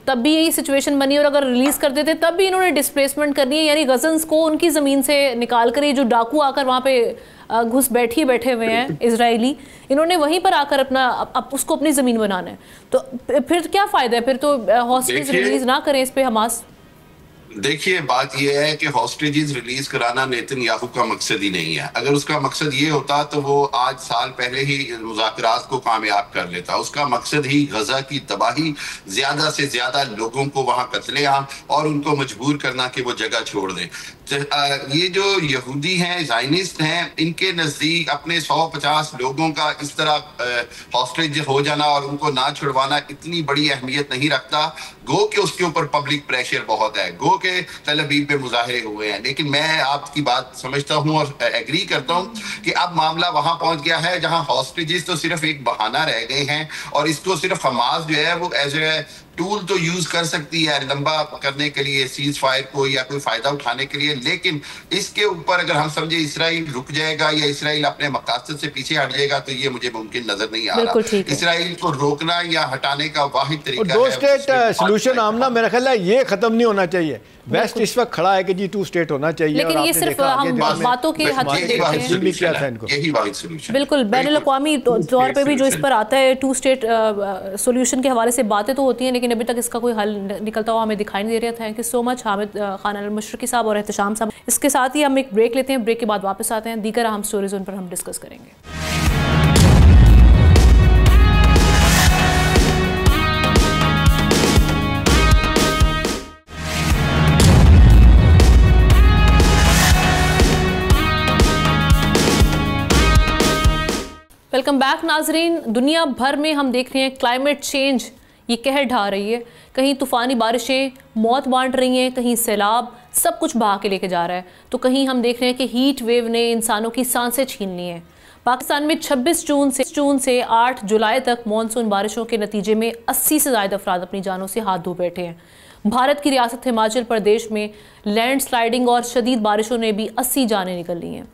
तब भी यही सिचुएशन बनी, और अगर रिलीज़ कर देते तब भी इन्होंने डिस्प्लेसमेंट करनी है, यानी गज़न्स को उनकी ज़मीन से निकाल कर, ये जो डाकू आकर वहाँ पे घुस बैठे हुए हैं इजरायली, इन्होंने वहीं पर आकर उसको अपनी ज़मीन बनाना है। तो फिर क्या फ़ायदा है, फिर तो हॉस्टेज रिलीज़ ना करें इस पर हमास। देखिए, बात यह है कि हॉस्टेजेस रिलीज कराना नेतन्याहू का मकसद ही नहीं है। अगर उसका मकसद ये होता तो वो आज साल पहले ही मुज़ाकरात को कामयाब कर लेता। उसका मकसद ही गजा की तबाही, ज्यादा से ज्यादा लोगों को वहां कत्लेआम और उनको मजबूर करना कि वो जगह छोड़ दें। ये जो यहूदी हैं, ज़ायनिस्ट हैं, इनके नजदीक अपने 150 लोगों का इस तरह हॉस्टेज हो जाना और उनको ना छुड़वाना इतनी बड़ी अहमियत नहीं रखता। गो के उसके ऊपर पब्लिक प्रेशर बहुत है, गो के तल अबीब पे मुजाहरे हुए हैं। लेकिन मैं आपकी बात समझता हूँ और एग्री करता हूँ कि अब मामला वहां पहुंच गया है जहां हॉस्टेजेस तो सिर्फ एक बहाना रह गए हैं, और इसको सिर्फ हमास जो है वो एज ए टूल तो यूज कर सकती है लंबा करने के लिए, सीज फायर को या कोई फायदा उठाने के लिए। लेकिन इसके ऊपर अगर हम समझे इसराइल रुक जाएगा या इसराइल अपने मकसद से पीछे हट जाएगा तो ये मुझे मुमकिन नजर नहीं आ रहा। इसराइल को रोकना या हटाने का वाहिद तरीका दो स्टेट सोल्यूशन आमना मेरा ख्याल है ये खत्म नहीं होना चाहिए। वेस्ट इस वक्त खड़ा है कि जी 2 स्टेट होना चाहिए, लेकिन ये सिर्फ हम बातों के हद तक देखते हैं। यही वाहिद सॉल्यूशन बिल्कुल बैनुल-अक़वामी तौर पे भी जो इस पर आता है 2 स्टेट सॉल्यूशन के हवाले से बातें तो होती हैं, लेकिन अभी तक इसका कोई हल निकलता हुआ हमें दिखाई नहीं दे रहा। Thank you so much Hamid Khan अल-मुशरकी साहब और एहतशाम साहब। इसके साथ ही हम एक ब्रेक लेते हैं, ब्रेक के बाद वापस आते हैं, दीगर अहम स्टोरीज उन पर हम डिस्कस करेंगे। वेलकम बैक नाजरीन। दुनिया भर में हम देख रहे हैं क्लाइमेट चेंज ये कहर ढा रही है। कहीं तूफ़ानी बारिशें मौत बांट रही हैं, कहीं सैलाब सब कुछ बहा के लेके जा रहा है, तो कहीं हम देख रहे हैं कि हीट वेव ने इंसानों की सांसें छीन ली हैं। पाकिस्तान में 26 जून से 8 जुलाई तक मानसून बारिशों के नतीजे में 80 से ज़्यादा अफराद अपनी जानों से हाथ धो बैठे हैं। भारत की रियासत हिमाचल प्रदेश में लैंड स्लाइडिंग और शदीद बारिशों ने भी 80 जानें निकल ली हैं।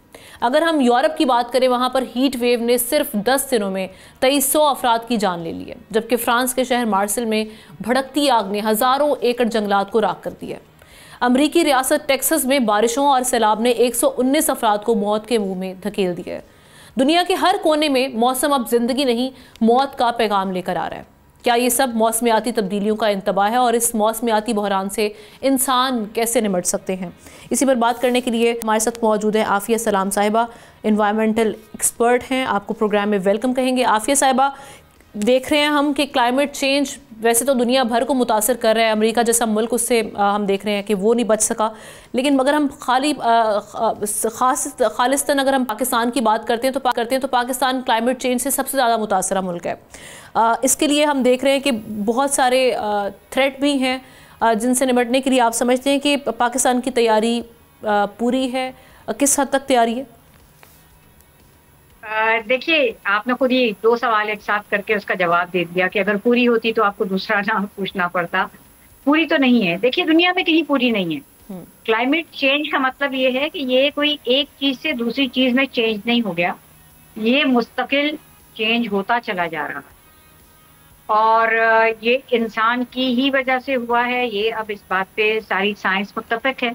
अगर हम यूरोप की बात करें, वहाँ पर हीट वेव ने सिर्फ 10 दिनों में 2300 अफराद की जान ले ली है, जबकि फ्रांस के शहर मार्सेल में भड़कती आग ने हज़ारों एकड़ जंगलात को राख कर दिया। अमरीकी रियासत टेक्सास में बारिशों और सैलाब ने 119 अफराद को मौत के मुंह में धकेल दिया है। दुनिया के हर कोने में मौसम अब जिंदगी नहीं मौत का पैगाम लेकर आ रहा है। क्या ये सब मौसमियाती तब्दीलियों का इंतबाह है, और इस मौसमियाती बहरान से इंसान कैसे निपट सकते हैं? इसी पर बात करने के लिए हमारे साथ मौजूद है आफिया सलाम साहिबा, इन्वायरमेंटल एक्सपर्ट हैं। आपको प्रोग्राम में वेलकम कहेंगे। आफिया साहिबा, देख रहे हैं हम कि क्लाइमेट चेंज वैसे तो दुनिया भर को मुतासर कर रहा है। अमेरिका जैसा मुल्क उससे हम देख रहे हैं कि वो नहीं बच सका, लेकिन अगर हम खालिस्तन अगर हम पाकिस्तान की बात करते हैं तो पाकिस्तान क्लाइमेट चेंज से सबसे ज़्यादा मुतासरा मुल्क है। इसके लिए हम देख रहे हैं कि बहुत सारे थ्रेट भी हैं जिनसे निपटने के लिए आप समझते हैं कि पाकिस्तान की तैयारी पूरी है, किस हद तक तैयारी है? देखिए, आपने खुद ही 2 सवाल एक साथ करके उसका जवाब दे दिया कि अगर पूरी होती तो आपको दूसरा ना पूछना पड़ता। पूरी तो नहीं है। देखिए, दुनिया में कहीं पूरी नहीं है। क्लाइमेट चेंज का मतलब ये है कि ये कोई एक चीज से दूसरी चीज में चेंज नहीं हो गया, ये मुस्तकिल चेंज होता चला जा रहा है, और ये इंसान की ही वजह से हुआ है। ये अब इस बात पे सारी साइंस मुत्तफिक है,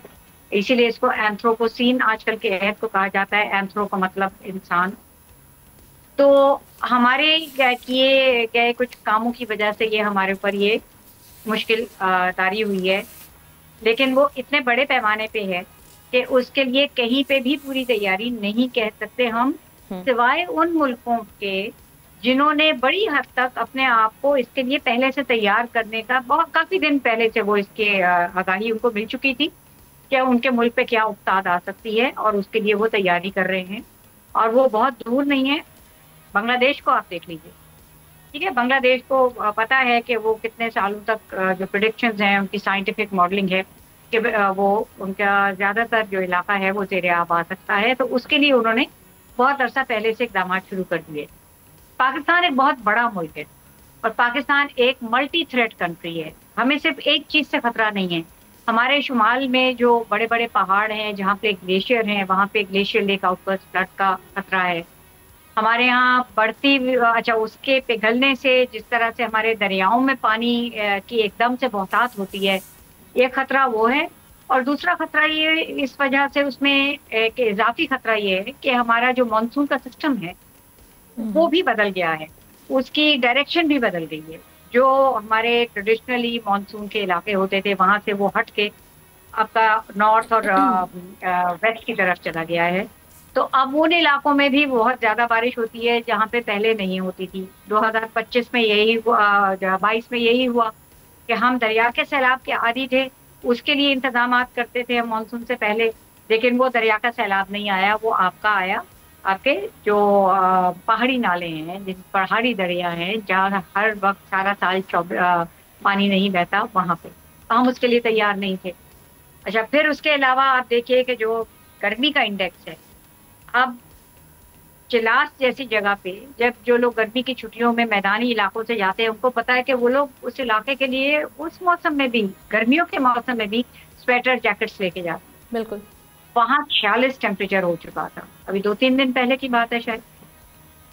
इसीलिए इसको एंथ्रोपोसीन आजकल के अहद को कहा जाता है। एंथ्रो का मतलब इंसान। तो हमारे किए गए कुछ कामों की वजह से ये हमारे ऊपर ये मुश्किल तारी हुई है, लेकिन वो इतने बड़े पैमाने पे है कि उसके लिए कहीं पे भी पूरी तैयारी नहीं कह सकते हम, सिवाय उन मुल्कों के जिन्होंने बड़ी हद तक अपने आप को इसके लिए पहले से तैयार करने का, बहुत काफी दिन पहले से वो इसके आगाही उनको मिल चुकी थी कि उनके मुल्क पे क्या उकताद आ सकती है, और उसके लिए वो तैयारी कर रहे हैं। और वो बहुत दूर नहीं है। बांग्लादेश को आप देख लीजिए, ठीक है, बांग्लादेश को पता है कि वो कितने सालों तक जो प्रेडिक्शंस हैं, उनकी साइंटिफिक मॉडलिंग है कि वो उनका ज़्यादातर जो इलाका है वो ज़ेर आब आ सकता है। तो उसके लिए उन्होंने बहुत अरसा पहले से इकदाम शुरू कर दिए। पाकिस्तान एक बहुत बड़ा मुल्क है और पाकिस्तान एक मल्टी थ्रेट कंट्री है। हमें सिर्फ एक चीज़ से खतरा नहीं है। हमारे शुमाल में जो बड़े बड़े पहाड़ हैं, जहाँ पे ग्लेशियर हैं, वहाँ पे ग्लेशियर लेक आउटबर्स्ट फ्लड का खतरा है। हमारे यहाँ बढ़ती उसके पिघलने से जिस तरह से हमारे दरियाओं में पानी की एकदम से बहुतात होती है, एक खतरा वो है। और दूसरा खतरा ये इस वजह से उसमें एक इजाफी खतरा ये है कि हमारा जो मानसून का सिस्टम है वो भी बदल गया है, उसकी डायरेक्शन भी बदल गई है। जो हमारे ट्रेडिशनली मानसून के इलाके होते थे वहाँ से वो हट के आपका नॉर्थ और वेस्ट की तरफ चला गया है। तो अब उन इलाकों में भी बहुत ज़्यादा बारिश होती है जहाँ पे पहले नहीं होती थी। 2025 में यही हुआ, 22 में यही हुआ कि हम दरिया के सैलाब के आदी थे, उसके लिए इंतजाम करते थे मानसून से पहले, लेकिन वो दरिया का सैलाब नहीं आया, वो आपका आया। आपके जो पहाड़ी नाले हैं, जिन पहाड़ी दरिया हैं जहाँ हर वक्त सारा साल पानी नहीं बहता, वहाँ पे हम उसके लिए तैयार नहीं थे। अच्छा, फिर उसके अलावा आप देखिए कि जो गर्मी का इंडेक्स है, अब चिलास जैसी जगह पे जब जो लोग गर्मी की छुट्टियों में मैदानी इलाकों से जाते हैं, उनको पता है कि वो लोग उस इलाके के लिए उस मौसम में भी, गर्मियों के मौसम में भी स्वेटर जैकेट्स लेके जाते हैं। बिल्कुल। वहाँ 46 टेम्परेचर हो चुका था, अभी 2-3 दिन पहले की बात है शायद,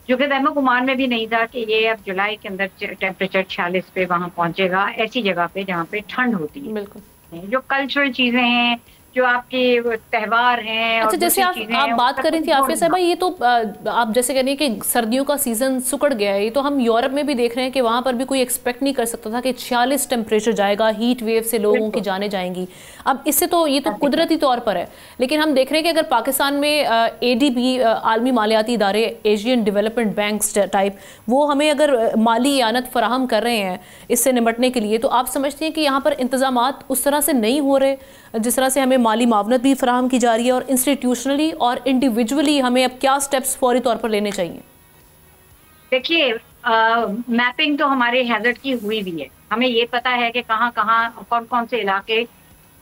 जो कि वहमो गुमान में भी नहीं था कि ये अब जुलाई के अंदर टेम्परेचर 46 पे वहाँ पहुंचेगा, ऐसी जगह पे जहाँ पे ठंड होती है। बिल्कुल। जो कल्चरल चीजें हैं, जो आपके त्योहार हैं। अच्छा, जैसे आप बात कर रही थी आफिया साहबा, ये तो आप जैसे कह रही हैं कि सर्दियों का सीजन सुकड़ गया है, ये तो हम यूरोप में भी देख रहे हैं कि वहां पर भी कोई एक्सपेक्ट नहीं कर सकता था कि 46 टेम्परेचर जाएगा, हीट वेव से लोगों की जानें जाएंगी। अब इससे तो ये तो कुदरती तौर पर है, लेकिन हम देख रहे हैं कि अगर पाकिस्तान में ADB आलमी मालियाती इदारे, एशियन डेवलपमेंट बैंक्स टाइप, वो हमें अगर माली आनत फराहम कर रहे हैं इससे निपटने के लिए, तो आप समझते हैं कि यहाँ पर इंतजामात उस तरह से नहीं हो रहे जिस तरह से हमें माली मावनत भी फराहम की जा रही है, और इंस्टीट्यूशनली और इंडिविजुअली हमें अब क्या स्टेप्स फौरी तौर पर लेने चाहिए? देखिए, मैपिंग तो हमारे हैजर्ड की हुई भी है। हमें ये पता है कि कहाँ कहाँ कौन कौन से इलाके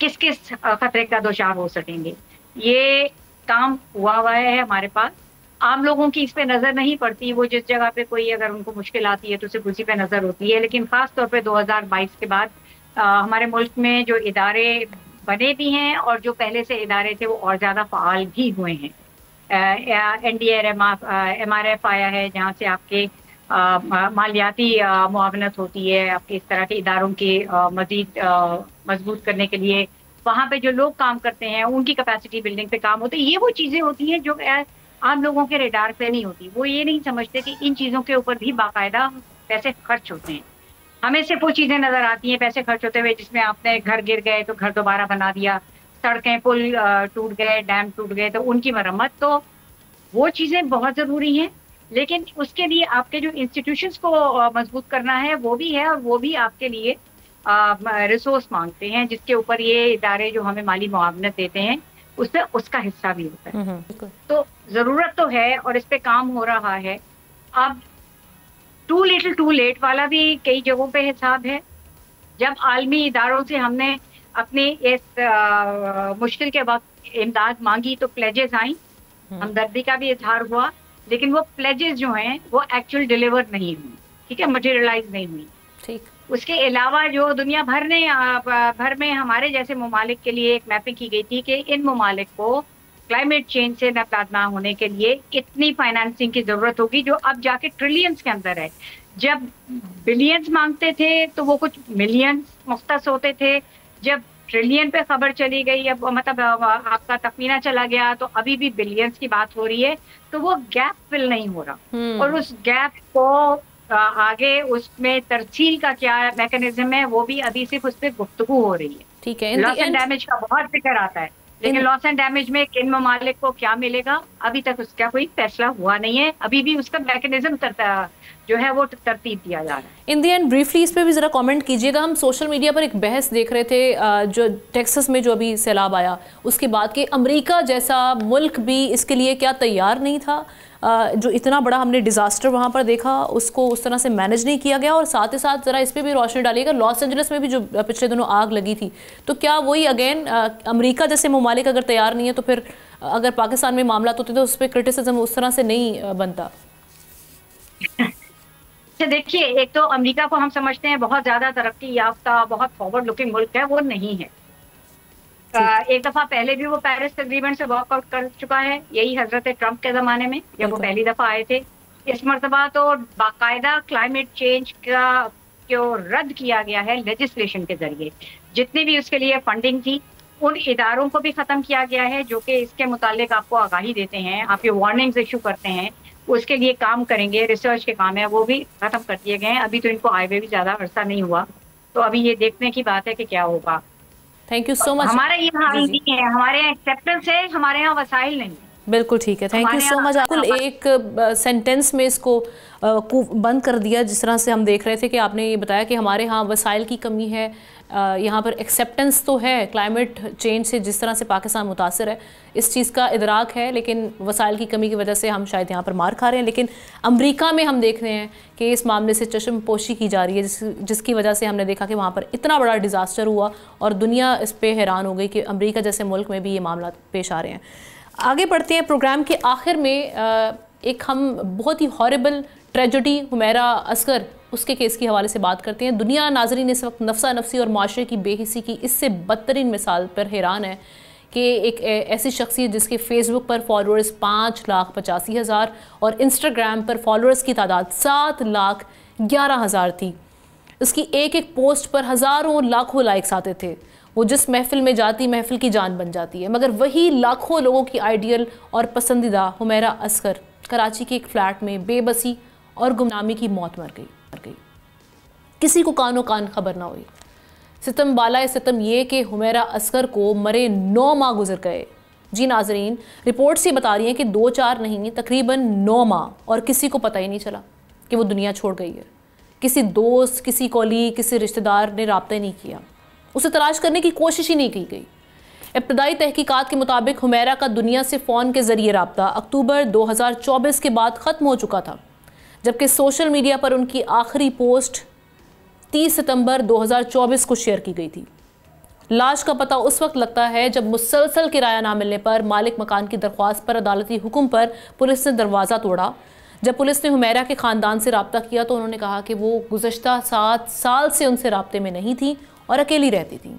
किस किस खतरे का दोषार हो सकेंगे। ये काम हुआ है हमारे पास। आम लोगों की इस पे नजर नहीं पड़ती, वो जिस जगह पे कोई अगर उनको मुश्किल आती है तो सिर्फ उसी पे नजर होती है। लेकिन खास तौर पे 2022 के बाद हमारे मुल्क में जो इदारे बने भी हैं और जो पहले से इदारे थे वो और ज़्यादा फ़ाल भी हुए हैं। NDRF आया है, जहाँ से आपके मालियाती मुआवनत होती है, आपके इस तरह के इदारों के मज़ीद मजबूत करने के लिए वहाँ पे जो लोग काम करते हैं उनकी कैपेसिटी बिल्डिंग पे काम होते हैं। ये वो चीज़ें होती हैं जो आम लोगों के रेडार पे नहीं होती। वो ये नहीं समझते कि इन चीज़ों के ऊपर भी बाकायदा पैसे खर्च होते हैं। हमें सिर्फ वो चीज़ें नज़र आती हैं पैसे खर्च होते हुए, जिसमें आपने घर गिर गए तो घर दोबारा बना दिया, सड़कें पुल टूट गए, डैम टूट गए तो उनकी मरम्मत। तो वो चीज़ें बहुत ज़रूरी हैं, लेकिन उसके लिए आपके जो इंस्टीट्यूशंस को मजबूत करना है वो भी है, और वो भी आपके लिए रिसोर्स मांगते हैं, जिसके ऊपर ये इदारे जो हमें माली मुआवनत देते हैं उसमें उसका हिस्सा भी होता है। तो ज़रूरत तो है और इस पे काम हो रहा है। अब टू लिटिल टू लेट वाला भी कई जगहों पे हिसाब है। जब आलमी इदारों से हमने अपनी इस मुश्किल के वक्त इमदाद मांगी तो प्लेजेस आई, हमदर्दी का भी इजहार हुआ, लेकिन वो प्लेजेस जो हैं वो एक्चुअल डिलीवर नहीं हुई, ठीक है, मटेरियलाइज नहीं हुई। ठीक। उसके अलावा जो दुनिया भर में हमारे जैसे ममालिक के लिए एक मैपिंग की गई थी कि इन ममालिक को क्लाइमेट चेंज से निपटान ना होने के लिए कितनी फाइनेंसिंग की जरूरत होगी, जो अब जाके ट्रिलियंस के अंदर है। जब बिलियंस मांगते थे तो वो कुछ मिलियंस मुख्तस होते थे। जब ट्रिलियन पे खबर चली गई, अब मतलब आपका तखमीना चला गया, तो अभी भी बिलियंस की बात हो रही है, तो वो गैप फिल नहीं हो रहा। और उस गैप को आगे उसमें तरसील का क्या मैकेनिज्म है वो भी अभी सिर्फ उस पर गुफ्तगू हो रही है। ठीक है, लॉस एंड डैमेज का बहुत जिक्र आता है, लेकिन लॉस एंड डैमेज में किन ममालिक को क्या मिलेगा अभी तक उसका कोई फैसला हुआ नहीं है, अभी भी उसका मैकेनिज्म जो है वो तरतीब दिया जा रहा है। इन दी एंड ब्रीफली इस पे भी ज़रा कमेंट कीजिएगा। हम सोशल मीडिया पर एक बहस देख रहे थे जो टेक्सास में जो अभी सैलाब आया उसके बाद कि अमेरिका जैसा मुल्क भी इसके लिए क्या तैयार नहीं था, जो इतना बड़ा हमने डिज़ास्टर वहाँ पर देखा उसको उस तरह से मैनेज नहीं किया गया। और साथ ही साथ ज़रा इस पर भी रोशनी डालिएगा, लॉस एंजलिस में भी जो पिछले दिनों आग लगी थी, तो क्या वही अगेन अमेरिका जैसे ममालिक अगर तैयार नहीं है तो फिर अगर पाकिस्तान में मामला होते तो उस पर क्रिटिसिज्म उस तरह से नहीं बनता? देखिए, एक तो अमेरिका को हम समझते हैं बहुत ज्यादा तरक्की याफ्ता, बहुत फॉरवर्ड लुकिंग मुल्क है, वो नहीं है। एक दफा पहले भी वो पेरिस एग्रीमेंट से वॉकआउट कर चुका है, यही हजरत ट्रंप के जमाने में जब वो पहली दफा आए थे। इस मरतबा तो बाकायदा क्लाइमेट चेंज का जो रद्द किया गया है लेजिस्लेशन के जरिए, जितनी भी उसके लिए फंडिंग थी उन इदारों को भी खत्म किया गया है जो कि इसके मुतालिक आपको आगाही देते हैं, आपके वार्निंग्स इशू करते हैं, उसके लिए काम करेंगे, रिसर्च के काम है, वो भी खत्म कर दिए गए हैं। अभी तो इनको आए हुए भी ज्यादा अरसा नहीं हुआ, तो अभी ये देखने की बात है कि क्या होगा। Thank you so much. हमारे यहाँ नहीं है, हमारे यहाँ एक्सेप्टेंस है, हमारे यहाँ वसाइल नहीं है। बिल्कुल ठीक है, थैंक यू सो मच। बिल्कुल एक सेंटेंस में इसको बंद कर दिया, जिस तरह से हम देख रहे थे कि आपने ये बताया कि हमारे यहाँ वसाइल की कमी है, यहाँ पर एक्सेप्टेंस तो है क्लाइमेट चेंज से जिस तरह से पाकिस्तान मुतासर है, इस चीज़ का इदराक है, लेकिन वसाइल की कमी की वजह से हम शायद यहाँ पर मार खा रहे हैं। लेकिन अमेरिका में हम देख रहे हैं कि इस मामले से चश्म पोशी की जा रही है, जिसकी वजह से हमने देखा कि वहाँ पर इतना बड़ा डिज़ास्टर हुआ और दुनिया इस पर हैरान हो गई कि अमेरिका जैसे मुल्क में भी ये मामला पेश आ रहे हैं। आगे बढ़ते हैं, प्रोग्राम के आखिर में एक हम बहुत ही हॉरिबल ट्रेजेडी हुमैरा असगर उसके केस के हवाले से बात करते हैं। दुनिया नाजरीन इस वक्त नफ्सा नफसी और माशरे की बेहिसी की इससे बदतरीन मिसाल पर हैरान है कि एक ऐसी शख्सियत जिसके फेसबुक पर फॉलोअर्स 5,85,000 और इंस्टाग्राम पर फॉलोअर्स की तादाद 7,11,000 थी, उसकी एक एक पोस्ट पर हज़ारों लाखों लाइक्स आते थे। वो जिस महफिल में जाती महफिल की जान बन जाती है, मगर वही लाखों लोगों की आइडियल और पसंदीदा हुमैरा असगर कराची के एक फ्लैट में बेबसी और गुमनामी की मौत मर गई। किसी को कानो कान खबर ना हुई। सितम बालाए सितम ये कि हुमैरा असगर को मरे 9 माह गुजर गए। जी नाजरीन, रिपोर्ट्स ये बता रही हैं कि 2-4 नहीं तकरीबन 9 माह, और किसी को पता ही नहीं चला कि वो दुनिया छोड़ गई है। किसी दोस्त, किसी कॉलीग, किसी रिश्तेदार ने राब्ता नहीं किया, उसे तलाश करने की कोशिश ही नहीं की गई। इब्तदाई तहकीकात के मुताबिक हुमैरा का दुनिया से फ़ोन के ज़रिए राब्ता अक्टूबर 2024 के बाद ख़त्म हो चुका था, जबकि सोशल मीडिया पर उनकी आखिरी पोस्ट 30 सितंबर 2024 को शेयर की गई थी। लाश का पता उस वक्त लगता है जब मुसलसल किराया ना मिलने पर मालिक मकान की दरख्वास्त पर अदालती हुक्म पर पुलिस ने दरवाज़ा तोड़ा। जब पुलिस ने हुमैरा के ख़ानदान से रब्ता किया तो उन्होंने कहा कि वो गुज़श्ता 7 साल से उनसे रब्ते में नहीं थी और अकेली रहती थी।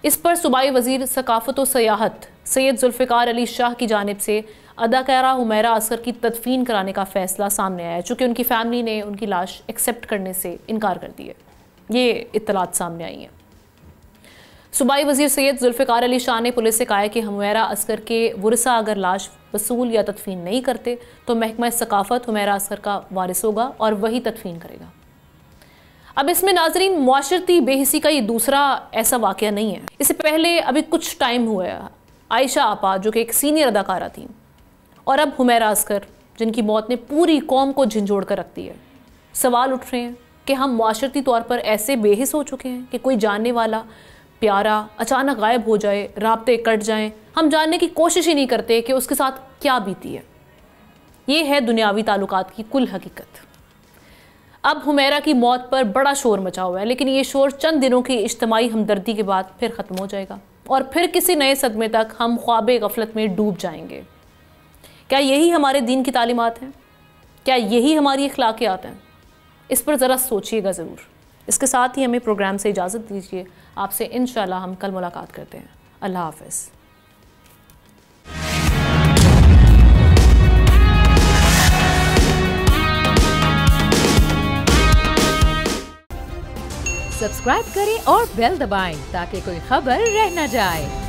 इस पर सूबाई वज़ीर सकाफ़त व सयाहत सैयद जुल्फ़िकार अली शाह की जानिब से अदाकारा हुमैरा असगर की तदफीन कराने का फ़ैसला सामने आया, चूँकि उनकी फ़ैमिली ने उनकी लाश एक्सेप्ट करने से इनकार कर दिया। ये इत्तलात सामने आई हैं। सूबाई वज़ीर सैयद जुल्फ़िकार अली शाह ने पुलिस से कहा है कि हुमैरा असगर के वरसा अगर लाश वसूल या तदफीन नहीं करते तो महकमा सकाफ़त हुमैरा असगर का वारिस होगा और वही तदफीन करेगा। अब इसमें नाजरीन मुआशरती बेहिसी का ये दूसरा ऐसा वाक़या नहीं है। इससे पहले अभी कुछ टाइम हुआ है, आयशा आपा जो कि एक सीनियर अदाकारा थी, और अब हुमैरा असगर जिनकी मौत ने पूरी कौम को झंझोड़ कर रख दी है। सवाल उठ रहे हैं कि हम मुआशरती तौर पर ऐसे बेहिस हो चुके हैं कि कोई जानने वाला प्यारा अचानक गायब हो जाए, राब्ते कट जाएं, हम जानने की कोशिश ही नहीं करते कि उसके साथ क्या बीती है। ये है दुनियावी ताल्लुकात की कुल हकीकत। अब हुमैरा की मौत पर बड़ा शोर मचा हुआ है, लेकिन ये शोर चंद दिनों की इज्तिमाई हमदर्दी के बाद फिर ख़त्म हो जाएगा और फिर किसी नए सदमे तक हम ख्वाबे गफलत में डूब जाएंगे। क्या यही हमारे दीन की तालीमात हैं? क्या यही हमारी अखलाकियात हैं? इस पर ज़रा सोचिएगा ज़रूर। इसके साथ ही हमें प्रोग्राम से इजाज़त दीजिए। आपसे इंशाअल्लाह हम कल मुलाकात करते हैं। अल्लाह हाफ़िज़। सब्सक्राइब करें और बेल दबाएं ताकि कोई खबर रह न जाए।